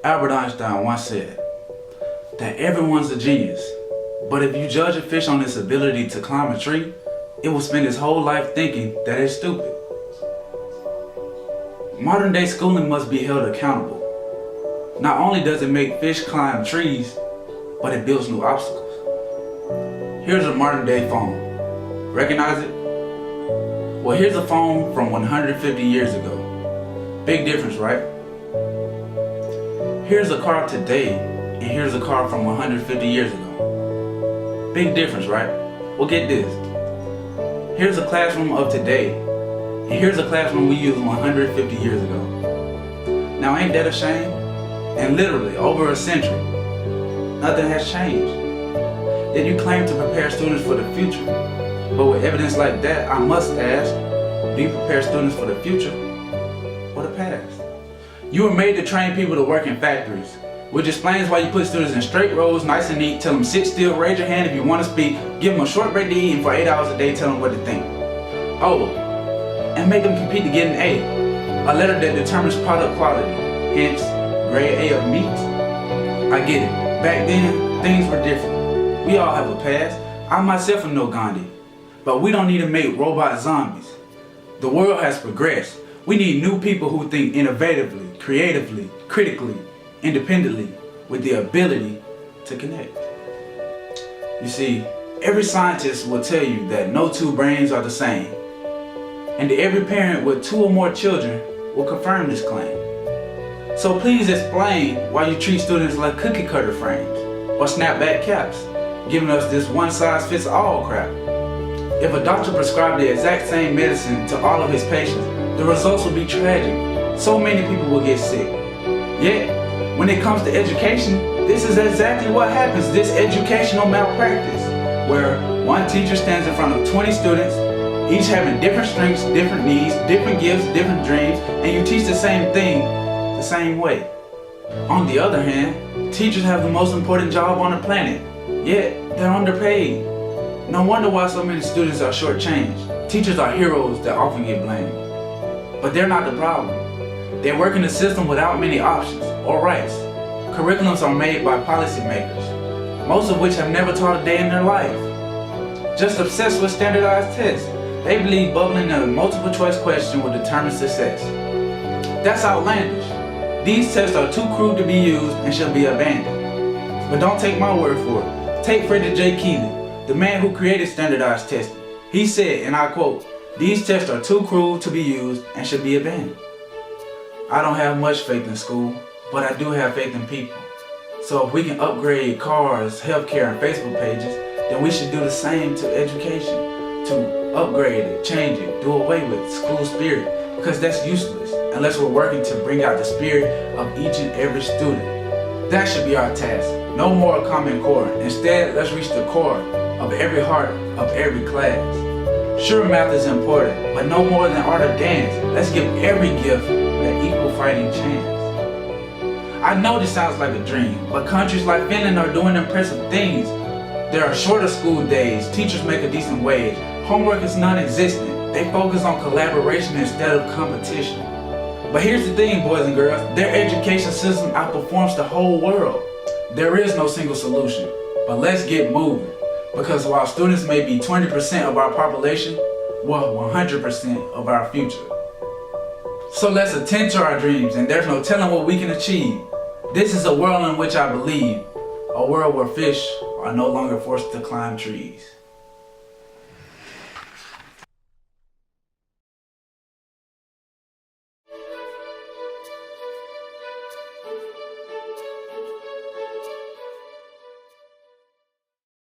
Albert Einstein once said that everyone's a genius, but if you judge a fish on its ability to climb a tree, it will spend its whole life thinking that it's stupid. Modern day schooling must be held accountable. Not only does it make fish climb trees, but it builds new obstacles. Here's a modern day phone. Recognize it? Well, here's a phone from 150 years ago. Big difference, right? Here's a car today, and here's a car from 150 years ago. Big difference, right? Well, get this. Here's a classroom of today, and here's a classroom we used 150 years ago. Now, ain't that a shame? And literally, over a century, nothing has changed. Yet you claim to prepare students for the future. But with evidence like that, I must ask, do you prepare students for the future or the past? You were made to train people to work in factories, which explains why you put students in straight rows, nice and neat, tell them sit still, raise your hand if you want to speak, give them a short break to eat, and for 8 hours a day tell them what to think. Oh, and make them compete to get an A, a letter that determines product quality, hence grade A of meat. I get it. Back then, things were different. We all have a past. I myself am no Gandhi. But we don't need to make robot zombies. The world has progressed. We need new people who think innovatively, creatively, critically, independently, with the ability to connect. You see, every scientist will tell you that no two brains are the same. And every parent with 2 or more children will confirm this claim. So please explain why you treat students like cookie cutter frames or snapback caps, giving us this one-size-fits-all crap. If a doctor prescribed the exact same medicine to all of his patients, the results will be tragic. So many people will get sick. Yet, when it comes to education, this is exactly what happens, this educational malpractice, where one teacher stands in front of 20 students, each having different strengths, different needs, different gifts, different dreams, and you teach the same thing the same way. On the other hand, teachers have the most important job on the planet, yet they're underpaid. No wonder why so many students are shortchanged. Teachers are heroes that often get blamed. But they're not the problem. They work in a system without many options or rights. Curriculums are made by policymakers, most of which have never taught a day in their life. Just obsessed with standardized tests. They believe bubbling a multiple choice question will determine success. That's outlandish. These tests are too crude to be used and should be abandoned. But don't take my word for it. Take Fredrick Keely, the man who created standardized testing. He said, and I quote, "These tests are too cruel to be used and should be abandoned." I don't have much faith in school, but I do have faith in people. So if we can upgrade cars, healthcare, and Facebook pages, then we should do the same to education. To upgrade it, change it, do away with school spirit, because that's useless unless we're working to bring out the spirit of each and every student. That should be our task. No more Common Core. Instead, let's reach the core of every heart of every class. Sure, math is important, but no more than art or dance. Let's give every gift an equal fighting chance. I know this sounds like a dream, but countries like Finland are doing impressive things. There are shorter school days, teachers make a decent wage, homework is non-existent. They focus on collaboration instead of competition. But here's the thing, boys and girls, their education system outperforms the whole world. There is no single solution, but let's get moving. Because while students may be 20% of our population, we're 100% of our future. So let's attend to our dreams, and there's no telling what we can achieve. This is a world in which I believe, a world where fish are no longer forced to climb trees.